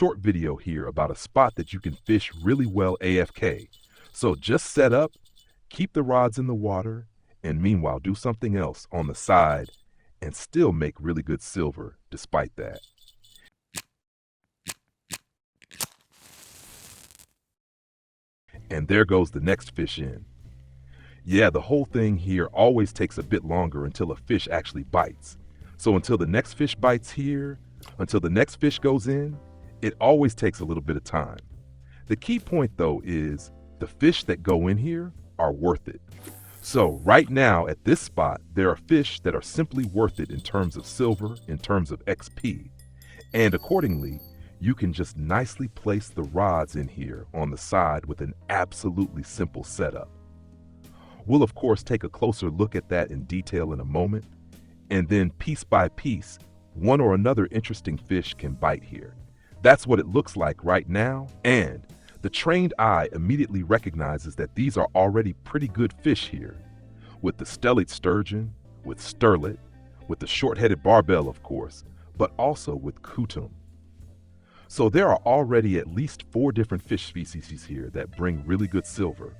short video here about a spot that you can fish really well AFK. So just set up, keep the rods in the water, and meanwhile do something else on the side and still make really good silver despite that. And there goes the next fish in. Yeah, the whole thing here always takes a bit longer until a fish actually bites. So until the next fish bites here, until the next fish goes in, it always takes a little bit of time. The key point though is the fish that go in here are worth it. So right now at this spot, there are fish that are simply worth it in terms of silver, in terms of XP. And accordingly, you can just nicely place the rods in here on the side with an absolutely simple setup. We'll of course take a closer look at that in detail in a moment, and then piece by piece, one or another interesting fish can bite here. That's what it looks like right now, and the trained eye immediately recognizes that these are already pretty good fish here, with the Stellate Sturgeon, with sterlet, with the short-headed Barbel of course, but also with Kutum. So there are already at least 4 different fish species here that bring really good silver.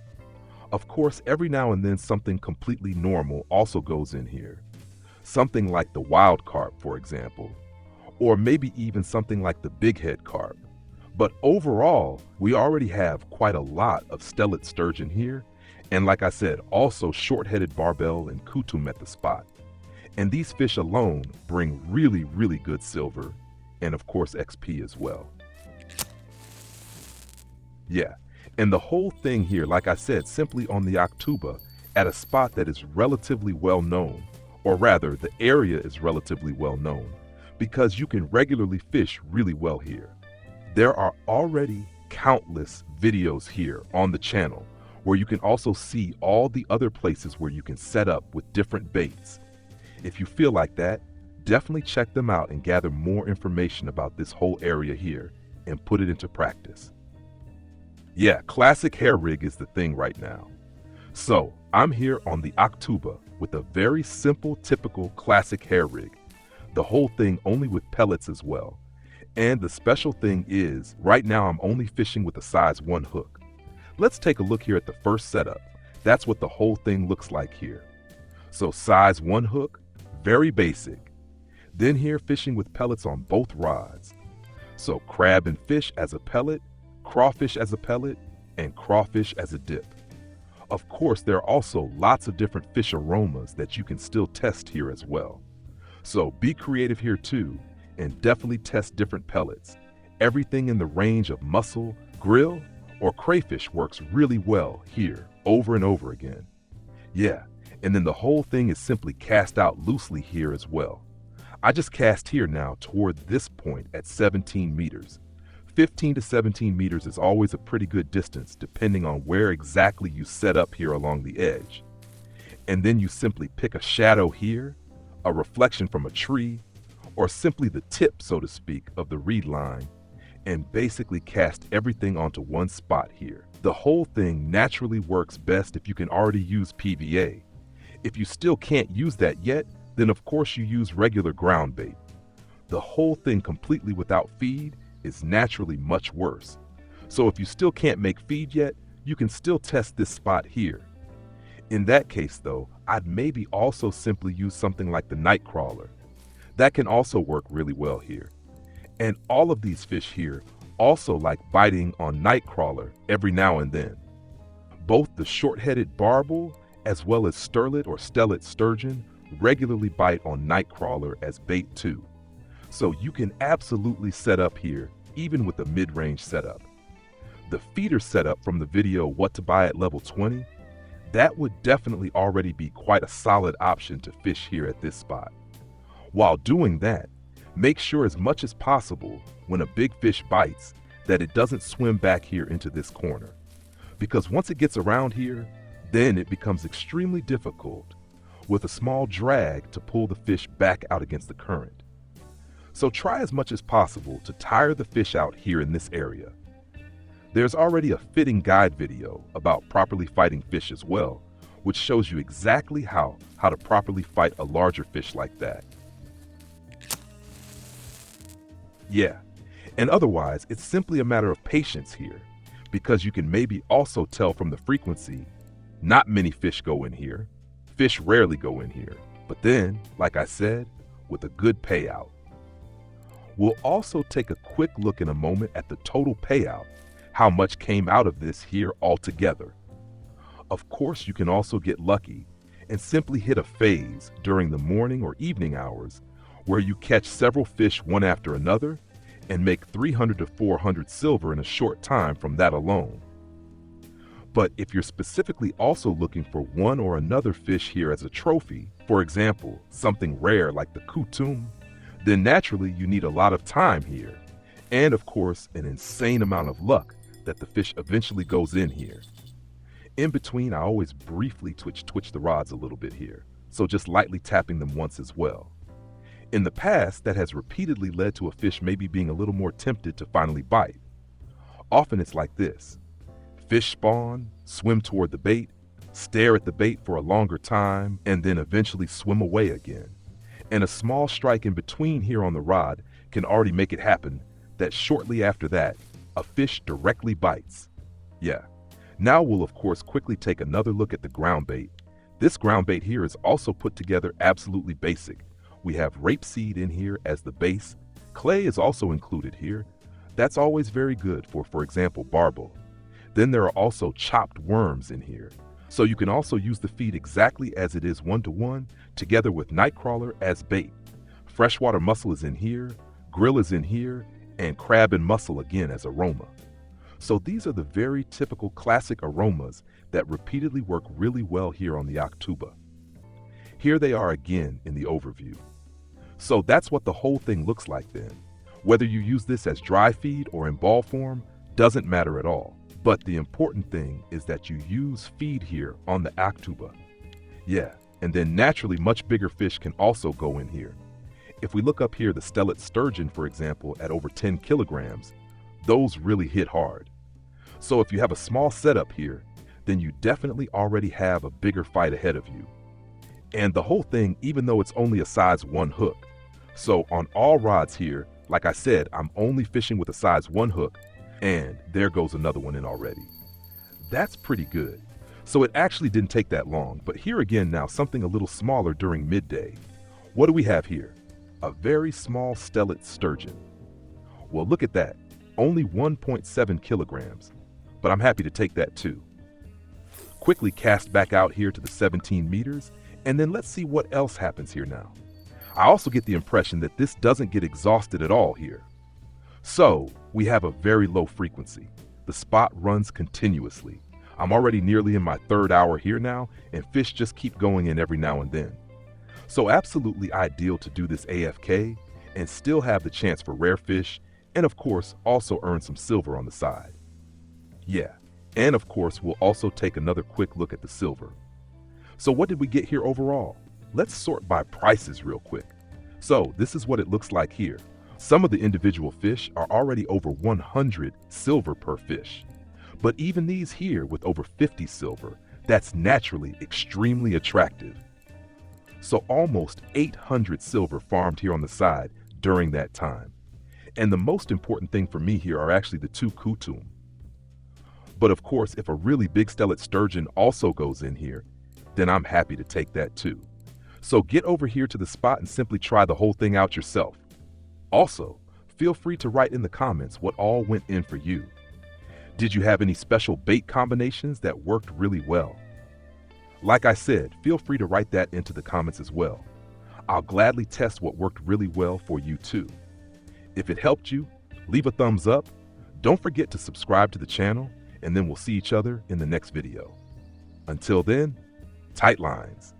Of course, every now and then something completely normal also goes in here. Something like the wild carp, for example, or maybe even something like the bighead carp. But overall, we already have quite a lot of Stellate Sturgeon here, and like I said, also short-headed Barbel and Kutum at the spot. And these fish alone bring really, really good silver, and of course XP as well. Yeah, and the whole thing here, like I said, simply on the Akhtuba at a spot that is relatively well known, or rather the area is relatively well known, because you can regularly fish really well here. There are already countless videos here on the channel where you can also see all the other places where you can set up with different baits. If you feel like that, definitely check them out and gather more information about this whole area here and put it into practice. Yeah, classic hair rig is the thing right now. So I'm here on the Akhtuba with a very simple, typical classic hair rig. The whole thing only with pellets as well. And the special thing is, right now I'm only fishing with a size 1 hook. Let's take a look here at the first setup. That's what the whole thing looks like here. So size 1 hook, very basic. Then here fishing with pellets on both rods. So crab and fish as a pellet, crawfish as a pellet, and crawfish as a dip. Of course, there are also lots of different fish aromas that you can still test here as well. So be creative here too, and definitely test different pellets. Everything in the range of mussel, grill, or crayfish works really well here, over and over again. Yeah, and then the whole thing is simply cast out loosely here as well. I just cast here now toward this point at 17 meters. 15 to 17 meters is always a pretty good distance depending on where exactly you set up here along the edge. And then you simply pick a shadow here, a reflection from a tree, or simply the tip, so to speak, of the reed line, and basically cast everything onto one spot here. The whole thing naturally works best if you can already use PVA. If you still can't use that yet, then of course you use regular ground bait. The whole thing completely without feed is naturally much worse. So if you still can't make feed yet, you can still test this spot here. In that case though, I'd maybe also simply use something like the Nightcrawler. That can also work really well here. And all of these fish here also like biting on Nightcrawler every now and then. Both the short-headed Barbel as well as sterlet or Stellate Sturgeon regularly bite on Nightcrawler as bait too. So you can absolutely set up here even with a mid-range setup. The feeder setup from the video What to Buy at Level 20, that would definitely already be quite a solid option to fish here at this spot. While doing that, make sure as much as possible when a big fish bites that it doesn't swim back here into this corner. Because once it gets around here, then it becomes extremely difficult with a small drag to pull the fish back out against the current. So try as much as possible to tire the fish out here in this area. There's already a fitting guide video about properly fighting fish as well, which shows you exactly how to properly fight a larger fish like that. Yeah, And otherwise, it's simply a matter of patience here, because you can maybe also tell from the frequency, not many fish go in here, fish rarely go in here, but then, like I said, with a good payout. We'll also take a quick look in a moment at the total payout, how much came out of this here altogether. Of course, you can also get lucky and simply hit a phase during the morning or evening hours where you catch several fish one after another and make 300 to 400 silver in a short time from that alone. But if you're specifically also looking for one or another fish here as a trophy, for example, something rare like the Kutum, then naturally you need a lot of time here, and of course an insane amount of luck that the fish eventually goes in here. In between, I always briefly twitch the rods a little bit here, so just lightly tapping them once as well. In the past, that has repeatedly led to a fish maybe being a little more tempted to finally bite. Often it's like this. Fish spawn, swim toward the bait, stare at the bait for a longer time, and then eventually swim away again. And a small strike in between here on the rod can already make it happen that shortly after that, a fish directly bites. Yeah. Now we'll of course quickly take another look at the ground bait. This ground bait here is also put together absolutely basic. We have rapeseed in here as the base. Clay is also included here. That's always very good for example, barbel. Then there are also chopped worms in here. So you can also use the feed exactly as it is 1-to-1 together with Nightcrawler as bait. Freshwater Mussel is in here, grill is in here, and Crab and Mussel again as aroma. So these are the very typical classic aromas that repeatedly work really well here on the Akhtuba. Here they are again in the overview. So that's what the whole thing looks like then. Whether you use this as dry feed or in ball form doesn't matter at all. But the important thing is that you use feed here on the Akhtuba. Yeah, and then naturally much bigger fish can also go in here. If we look up here, the Stellate Sturgeon, for example, at over 10 kilograms, those really hit hard. So if you have a small setup here, then you definitely already have a bigger fight ahead of you. And the whole thing, even though it's only a size 1 hook. So on all rods here, like I said, I'm only fishing with a size 1 hook, and there goes another one in already. That's pretty good. So it actually didn't take that long, but here again now something a little smaller during midday. What do we have here? A very small Stellate Sturgeon. Well, look at that, only 1.7 kilograms, but I'm happy to take that too. Quickly cast back out here to the 17 meters, and then let's see what else happens here now. I also get the impression that this doesn't get exhausted at all here. So, we have a very low frequency. The spot runs continuously. I'm already nearly in my 3rd hour here now, and fish just keep going in every now and then. So absolutely ideal to do this AFK and still have the chance for rare fish, and of course also earn some silver on the side. Yeah, and of course we'll also take another quick look at the silver. So what did we get here overall? Let's sort by prices real quick. So this is what it looks like here. Some of the individual fish are already over 100 silver per fish. But even these here with over 50 silver, that's naturally extremely attractive. So almost 800 silver farmed here on the side during that time. And the most important thing for me here are actually the 2 Kutum. But of course, if a really big Stellate Sturgeon also goes in here, then I'm happy to take that too. So get over here to the spot and simply try the whole thing out yourself. Also, feel free to write in the comments what all went in for you. Did you have any special bait combinations that worked really well? Like I said, feel free to write that into the comments as well. I'll gladly test what worked really well for you too. If it helped you, leave a thumbs up. Don't forget to subscribe to the channel, and then we'll see each other in the next video. Until then, tight lines.